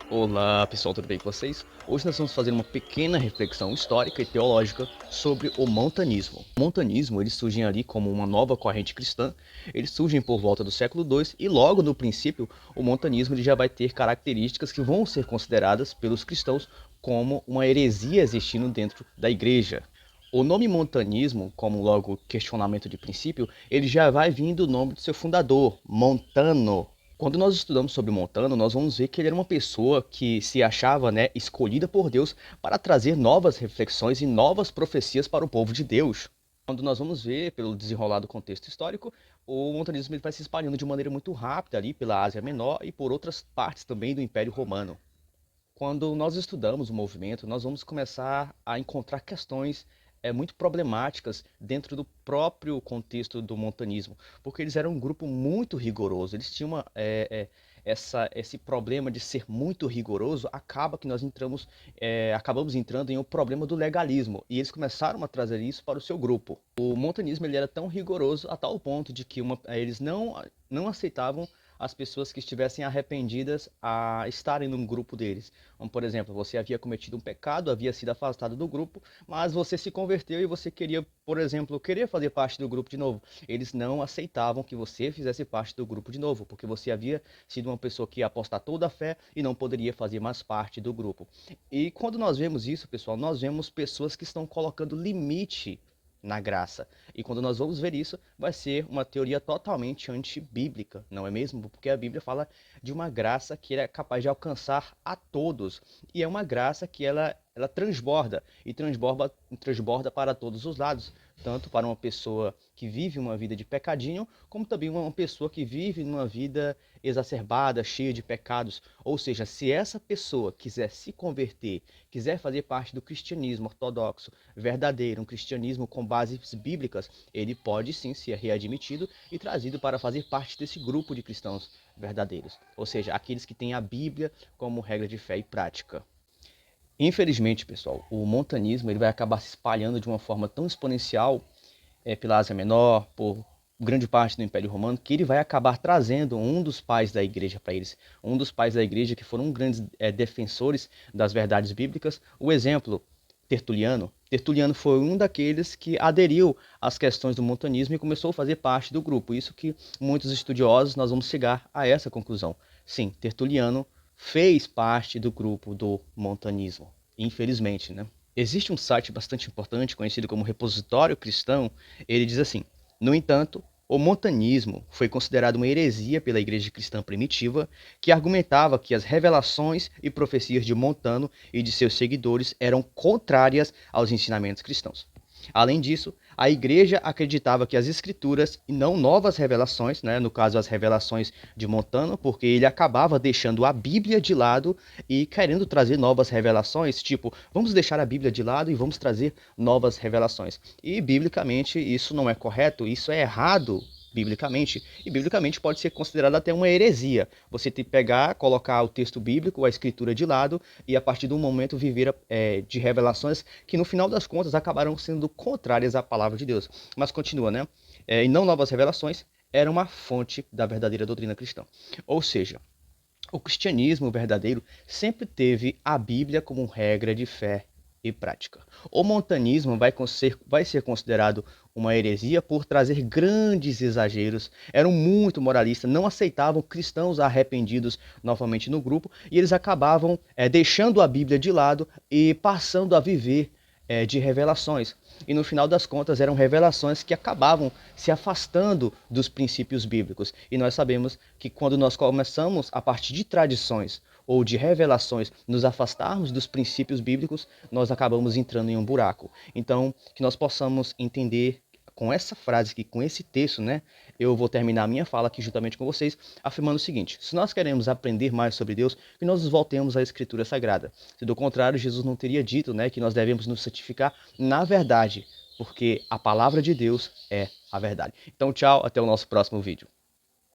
Olá pessoal, tudo bem com vocês? Hoje nós vamos fazer uma pequena reflexão histórica e teológica sobre o montanismo. O montanismo, eles surgem ali como uma nova corrente cristã, eles surgem por volta do século II e logo no princípio o montanismo ele já vai ter características que vão ser consideradas pelos cristãos como uma heresia existindo dentro da igreja. O nome montanismo, como logo questionamento de princípio, ele já vai vindo do nome do seu fundador, Montano. Quando nós estudamos sobre Montano, nós vamos ver que ele era uma pessoa que se achava, escolhida por Deus para trazer novas reflexões e novas profecias para o povo de Deus. Quando nós vamos ver, pelo desenrolar do contexto histórico, o montanismo ele vai se espalhando de maneira muito rápida ali pela Ásia Menor e por outras partes também do Império Romano. Quando nós estudamos o movimento, nós vamos começar a encontrar questões muito problemáticas dentro do próprio contexto do montanismo, porque eles eram um grupo muito rigoroso, eles tinham esse problema de ser muito rigoroso, acaba que nós acabamos entrando em um problema do legalismo, e eles começaram a trazer isso para o seu grupo. O montanismo ele era tão rigoroso a tal ponto de que eles não aceitavam as pessoas que estivessem arrependidas a estarem num grupo deles. Como, por exemplo, você havia cometido um pecado, havia sido afastado do grupo, mas você se converteu e você queria, por exemplo, querer fazer parte do grupo de novo. Eles não aceitavam que você fizesse parte do grupo de novo, porque você havia sido uma pessoa que apostatou da fé e não poderia fazer mais parte do grupo. E quando nós vemos isso, pessoal, nós vemos pessoas que estão colocando limite na graça. E quando nós vamos ver isso, vai ser uma teoria totalmente antibíblica, não é mesmo? Porque a Bíblia fala de uma graça que é capaz de alcançar a todos. E é uma graça que ela transborda, e transborda para todos os lados. Tanto para uma pessoa que vive uma vida de pecadinho, como também uma pessoa que vive numa vida exacerbada, cheia de pecados. Ou seja, se essa pessoa quiser se converter, quiser fazer parte do cristianismo ortodoxo, verdadeiro, um cristianismo com bases bíblicas, ele pode sim ser readmitido e trazido para fazer parte desse grupo de cristãos verdadeiros. Ou seja, aqueles que têm a Bíblia como regra de fé e prática. Infelizmente, pessoal, o montanismo ele vai acabar se espalhando de uma forma tão exponencial pela Ásia Menor, por grande parte do Império Romano, que ele vai acabar trazendo um dos pais da igreja para eles, um dos pais da igreja que foram grandes defensores das verdades bíblicas. O exemplo, Tertuliano. Tertuliano foi um daqueles que aderiu às questões do montanismo e começou a fazer parte do grupo. Isso que muitos estudiosos nós vamos chegar a essa conclusão. Sim, Tertuliano fez parte do grupo do montanismo, infelizmente, né? Existe um site bastante importante, conhecido como Repositório Cristão. Ele diz assim: no entanto, o montanismo foi considerado uma heresia pela igreja cristã primitiva, que argumentava que as revelações e profecias de Montano e de seus seguidores eram contrárias aos ensinamentos cristãos. Além disso, a igreja acreditava que as escrituras, e não novas revelações, no caso as revelações de Montano, porque ele acabava deixando a Bíblia de lado e querendo trazer novas revelações, tipo, vamos deixar a Bíblia de lado e vamos trazer novas revelações. E biblicamente isso não é correto, isso é errado biblicamente, e biblicamente pode ser considerado até uma heresia. Você tem que pegar, colocar o texto bíblico, a escritura de lado, e a partir do momento viver de revelações que no final das contas acabaram sendo contrárias à palavra de Deus. Mas continua, né? E não novas revelações, era uma fonte da verdadeira doutrina cristã. Ou seja, o cristianismo verdadeiro sempre teve a Bíblia como regra de fé e prática. O montanismo vai ser considerado uma heresia por trazer grandes exageros, eram muito moralistas, não aceitavam cristãos arrependidos novamente no grupo, e eles acabavam deixando a Bíblia de lado e passando a viver de revelações. E no final das contas eram revelações que acabavam se afastando dos princípios bíblicos. E nós sabemos que quando nós começamos, a partir de tradições ou de revelações, nos afastarmos dos princípios bíblicos, nós acabamos entrando em um buraco. Então, que nós possamos entender com essa frase aqui, com esse texto, eu vou terminar a minha fala aqui juntamente com vocês, afirmando o seguinte: se nós queremos aprender mais sobre Deus, que nós nos voltemos à Escritura Sagrada. Se do contrário, Jesus não teria dito, que nós devemos nos santificar na verdade, porque a palavra de Deus é a verdade. Então, tchau, até o nosso próximo vídeo.